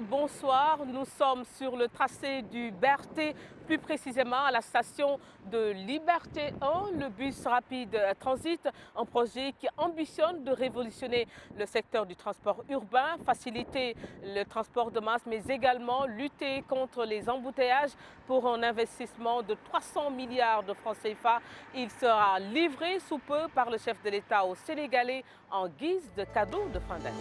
messieurs, bonsoir. Nous sommes sur le tracé du BRT, plus précisément à la station de Liberté 1, le bus rapide transit, un projet qui ambitionne de révolutionner le secteur du transport urbain, faciliter le transport de masse, mais également lutter contre les embouteillages pour un investissement de 300 milliards de francs CFA. Il sera livré sous peu par le chef de l'État aux Sénégalais en guise de cadeau de fin d'année.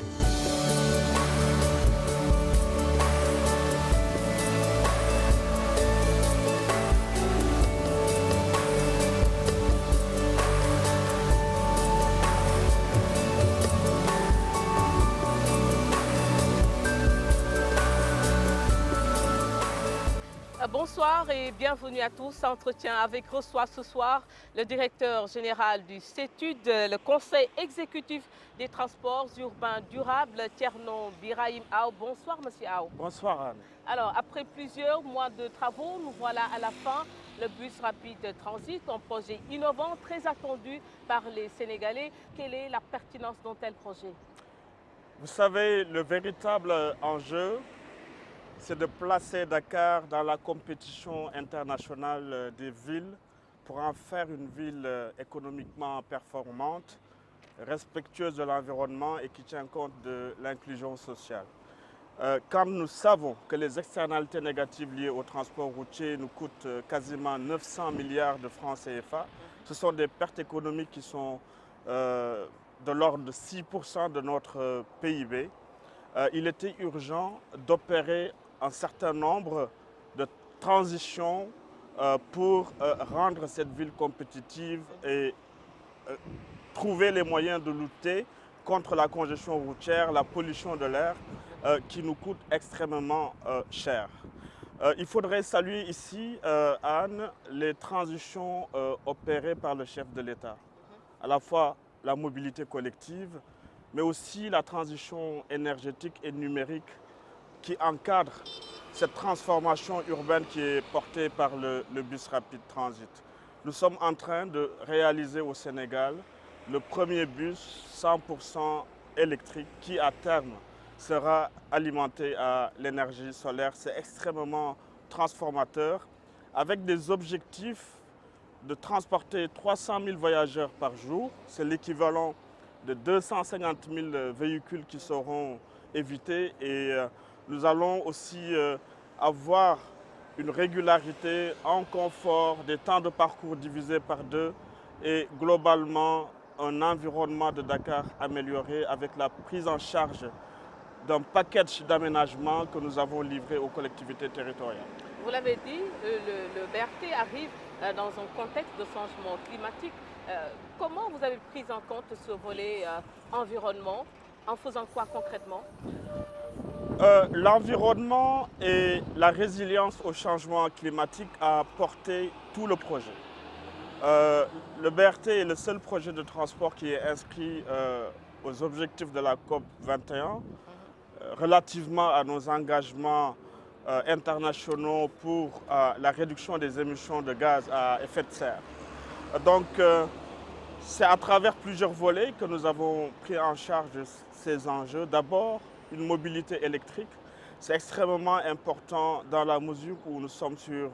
Bonsoir et bienvenue à tous. Entretien avec reçoit ce soir le directeur général du CETUD, le Conseil exécutif des transports urbains durables, Thierno Birahim Aw. Bonsoir, monsieur Aw. Bonsoir, Anne. Alors, après plusieurs mois de travaux, nous voilà à la fin. Le bus rapide transit, un projet innovant, très attendu par les Sénégalais. Quelle est la pertinence d'un tel projet? Vous savez, le véritable enjeu, c'est de placer Dakar dans la compétition internationale des villes pour en faire une ville économiquement performante, respectueuse de l'environnement et qui tient compte de l'inclusion sociale. Quand nous savons que les externalités négatives liées au transport routier nous coûtent quasiment 900 milliards de francs CFA, ce sont des pertes économiques qui sont de l'ordre de 6% de notre PIB. Il était urgent d'opérer un certain nombre de transitions pour rendre cette ville compétitive et trouver les moyens de lutter contre la congestion routière, la pollution de l'air qui nous coûte extrêmement cher. Il faudrait saluer ici, Anne, les transitions opérées par le chef de l'État. À la fois la mobilité collective, mais aussi la transition énergétique et numérique qui encadre cette transformation urbaine qui est portée par le bus rapide transit. Nous sommes en train de réaliser au Sénégal le premier bus 100% électrique qui à terme sera alimenté à l'énergie solaire. C'est extrêmement transformateur avec des objectifs de transporter 300 000 voyageurs par jour. C'est l'équivalent de 250 000 véhicules qui seront évités et nous allons aussi avoir une régularité, un confort, des temps de parcours divisés par deux et globalement un environnement de Dakar amélioré avec la prise en charge d'un package d'aménagement que nous avons livré aux collectivités territoriales. Vous l'avez dit, le BRT arrive dans un contexte de changement climatique. Comment vous avez pris en compte ce volet environnement? En faisant quoi concrètement? L'environnement et la résilience au changement climatique a porté tout le projet. Le BRT est le seul projet de transport qui est inscrit aux objectifs de la COP 21 relativement à nos engagements internationaux pour la réduction des émissions de gaz à effet de serre. Donc, c'est à travers plusieurs volets que nous avons pris en charge ces enjeux. D'abord, une mobilité électrique. C'est extrêmement important dans la mesure où nous sommes sur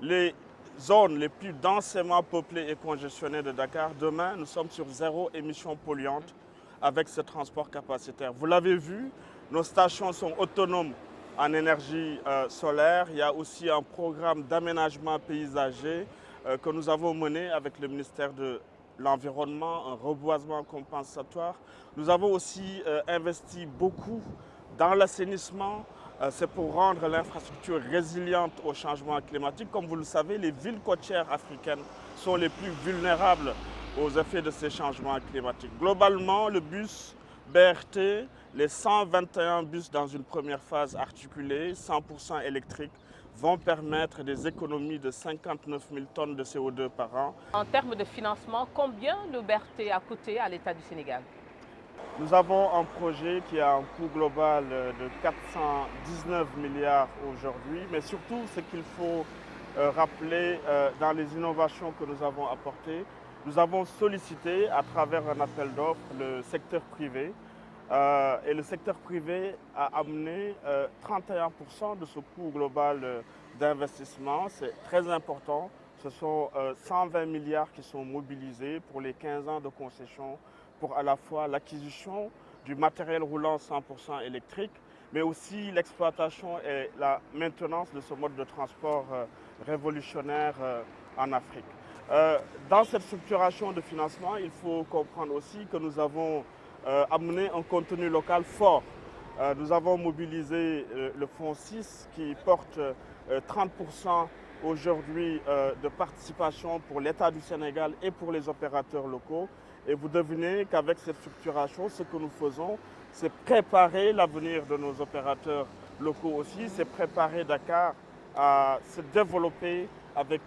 les zones les plus densément peuplées et congestionnées de Dakar. Demain, nous sommes sur zéro émission polluante avec ce transport capacitaire. Vous l'avez vu, nos stations sont autonomes en énergie solaire. Il y a aussi un programme d'aménagement paysager que nous avons mené avec le ministère de l'Environnement, un reboisement compensatoire. Nous avons aussi investi beaucoup dans l'assainissement. C'est pour rendre l'infrastructure résiliente au changement climatique. Comme vous le savez, les villes côtières africaines sont les plus vulnérables aux effets de ces changements climatiques. Globalement, le bus BRT, les 121 bus dans une première phase articulée, 100% électriques, vont permettre des économies de 59 000 tonnes de CO2 par an. En termes de financement, combien le BRT a coûté à l'État du Sénégal? Nous avons un projet qui a un coût global de 419 milliards aujourd'hui, mais surtout ce qu'il faut rappeler dans les innovations que nous avons apportées, nous avons sollicité à travers un appel d'offres le secteur privé Et le secteur privé a amené 31% de ce coût global d'investissement. C'est très important. Ce sont 120 milliards qui sont mobilisés pour les 15 ans de concession pour à la fois l'acquisition du matériel roulant 100% électrique, mais aussi l'exploitation et la maintenance de ce mode de transport révolutionnaire en Afrique. Dans cette structuration de financement, il faut comprendre aussi que nous avons amené un contenu local fort. Nous avons mobilisé le fonds 6 qui porte 30% aujourd'hui de participation pour l'État du Sénégal et pour les opérateurs locaux. Et vous devinez qu'avec cette structuration, ce que nous faisons, c'est préparer l'avenir de nos opérateurs locaux aussi, c'est préparer Dakar à se développer avec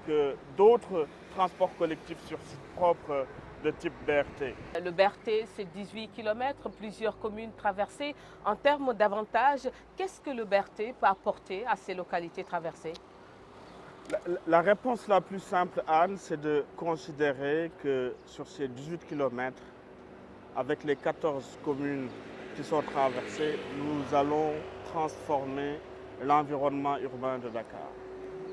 d'autres transports collectifs sur site propre de type BRT. Le BRT, c'est 18 km, plusieurs communes traversées. En termes d'avantages, qu'est-ce que le BRT peut apporter à ces localités traversées? La réponse la plus simple, Anne, c'est de considérer que sur ces 18 km, avec les 14 communes qui sont traversées, nous allons transformer l'environnement urbain de Dakar.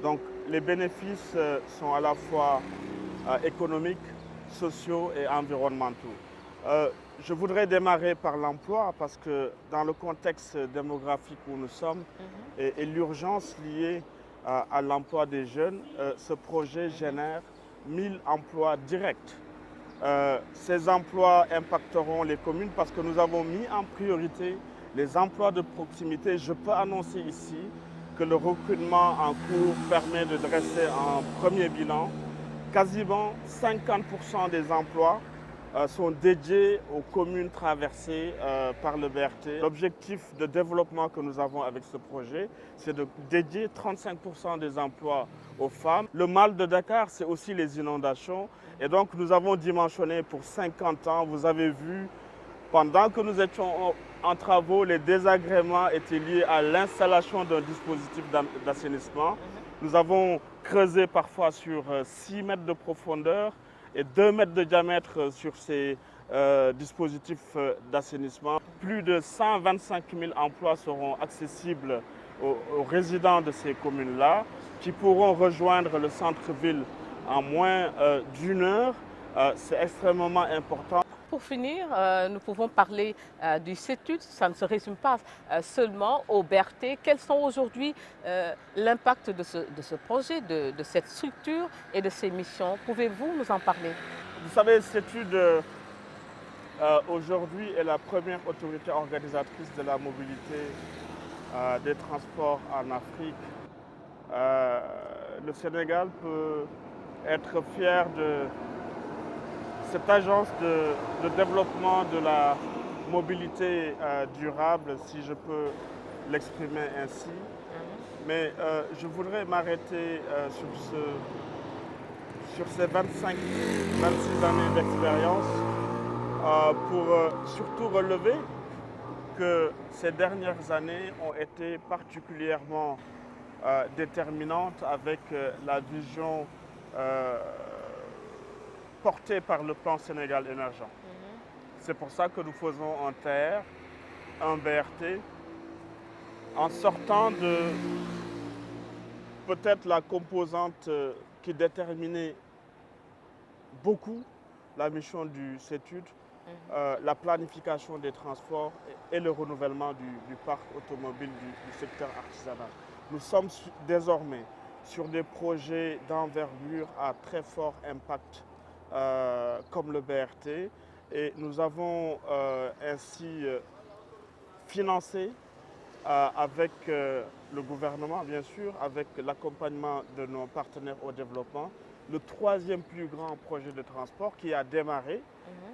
Donc les bénéfices sont à la fois économiques, sociaux et environnementaux. Je voudrais démarrer par l'emploi parce que dans le contexte démographique où nous sommes et l'urgence liée à l'emploi des jeunes, ce projet génère 1000 emplois directs. Ces emplois impacteront les communes parce que nous avons mis en priorité les emplois de proximité. Je peux annoncer ici que le recrutement en cours permet de dresser un premier bilan. Quasiment 50% des emplois sont dédiés aux communes traversées par le BRT. L'objectif de développement que nous avons avec ce projet, c'est de dédier 35% des emplois aux femmes. Le mal de Dakar, c'est aussi les inondations. Et donc nous avons dimensionné pour 50 ans. Vous avez vu, pendant que nous étions en travaux, les désagréments étaient liés à l'installation d'un dispositif d'assainissement. Nous avons creusé parfois sur 6 mètres de profondeur et 2 mètres de diamètre sur ces dispositifs d'assainissement. Plus de 125 000 emplois seront accessibles aux résidents de ces communes-là qui pourront rejoindre le centre-ville en moins d'une heure. C'est extrêmement important. Pour finir, nous pouvons parler du CETUD. Ça ne se résume pas seulement au BRT. Quels sont aujourd'hui l'impact de ce projet, de cette structure et de ces missions? Pouvez-vous nous en parler? Vous savez, CETUD aujourd'hui est la première autorité organisatrice de la mobilité des transports en Afrique. Le Sénégal peut être fier de cette agence de développement de la mobilité durable, si je peux l'exprimer ainsi. Mais je voudrais m'arrêter sur ces 26 années d'expérience pour surtout relever que ces dernières années ont été particulièrement déterminantes avec la vision portée par le plan Sénégal émergent. C'est pour ça que nous faisons un TER, un BRT, en sortant de peut-être la composante qui déterminait beaucoup la mission du CETUD, la planification des transports et le renouvellement du parc automobile du secteur artisanal. Nous sommes désormais sur des projets d'envergure à très fort impact comme le BRT et nous avons ainsi financé avec le gouvernement bien sûr, avec l'accompagnement de nos partenaires au développement, le troisième plus grand projet de transport qui a démarré,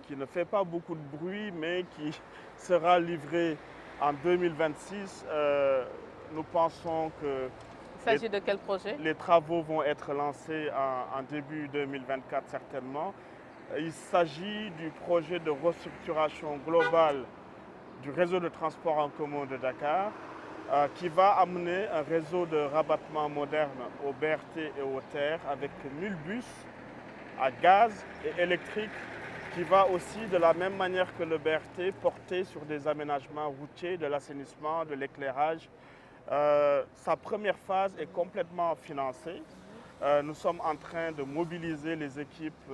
qui ne fait pas beaucoup de bruit mais qui sera livré en 2026. Nous pensons que il s'agit de quel projet? Les travaux vont être lancés en début 2024 certainement. Il s'agit du projet de restructuration globale du réseau de transport en commun de Dakar qui va amener un réseau de rabattement moderne au BRT et au TER avec 1000 bus à gaz et électrique qui va aussi, de la même manière que le BRT, porter sur des aménagements routiers, de l'assainissement, de l'éclairage. Sa première phase est complètement financée. Nous sommes en train de mobiliser les équipes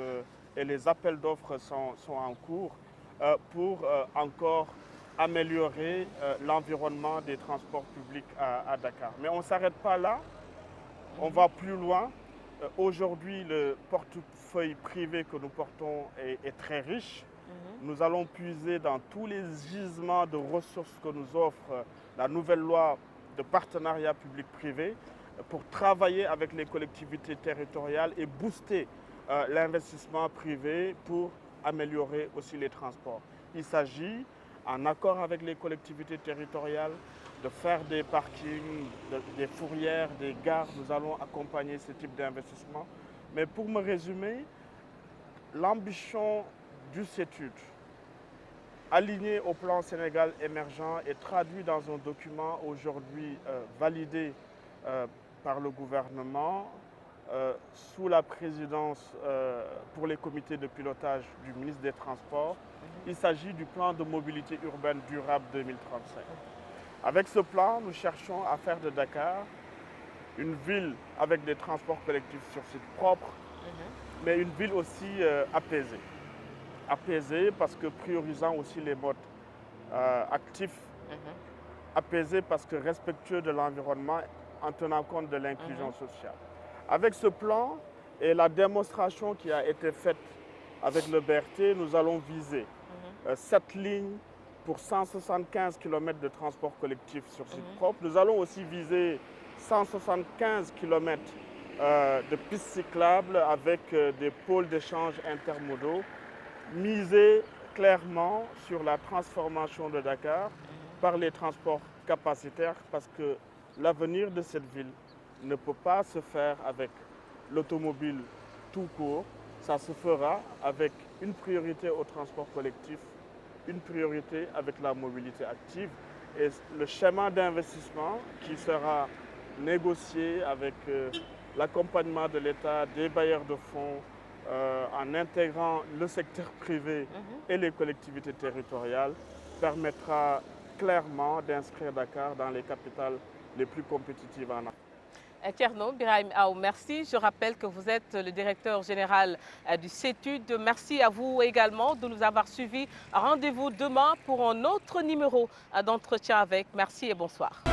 et les appels d'offres sont en cours pour encore améliorer l'environnement des transports publics à Dakar. Mais on ne s'arrête pas là, on va plus loin. Aujourd'hui, le portefeuille privé que nous portons est très riche. Nous allons puiser dans tous les gisements de ressources que nous offre la nouvelle loi de partenariat public-privé pour travailler avec les collectivités territoriales et booster l'investissement privé pour améliorer aussi les transports. Il s'agit, en accord avec les collectivités territoriales, de faire des parkings, des fourrières, des gares. Nous allons accompagner ce type d'investissement. Mais pour me résumer, l'ambition du CETUD, aligné au plan Sénégal émergent, est traduit dans un document aujourd'hui validé par le gouvernement sous la présidence pour les comités de pilotage du ministre des Transports. Il s'agit du plan de mobilité urbaine durable 2035. Avec ce plan, nous cherchons à faire de Dakar une ville avec des transports collectifs sur site propre, mais une ville aussi apaisée. Apaisée parce que priorisant aussi les modes actifs, apaisée parce que respectueux de l'environnement en tenant compte de l'inclusion sociale. Avec ce plan et la démonstration qui a été faite avec le BRT, nous allons viser 7 lignes pour 175 km de transport collectif sur site propre. Nous allons aussi viser 175 km de pistes cyclables avec des pôles d'échange intermodaux. Miser clairement sur la transformation de Dakar par les transports capacitaires parce que l'avenir de cette ville ne peut pas se faire avec l'automobile tout court. Ça se fera avec une priorité au transport collectif, une priorité avec la mobilité active et le schéma d'investissement qui sera négocié avec l'accompagnement de l'État, des bailleurs de fonds, en intégrant le secteur privé et les collectivités territoriales, permettra clairement d'inscrire Dakar dans les capitales les plus compétitives en Afrique. Thierno Birahim Aw, merci. Je rappelle que vous êtes le directeur général du CETUD. Merci à vous également de nous avoir suivis. Rendez-vous demain pour un autre numéro d'entretien avec. Merci et bonsoir.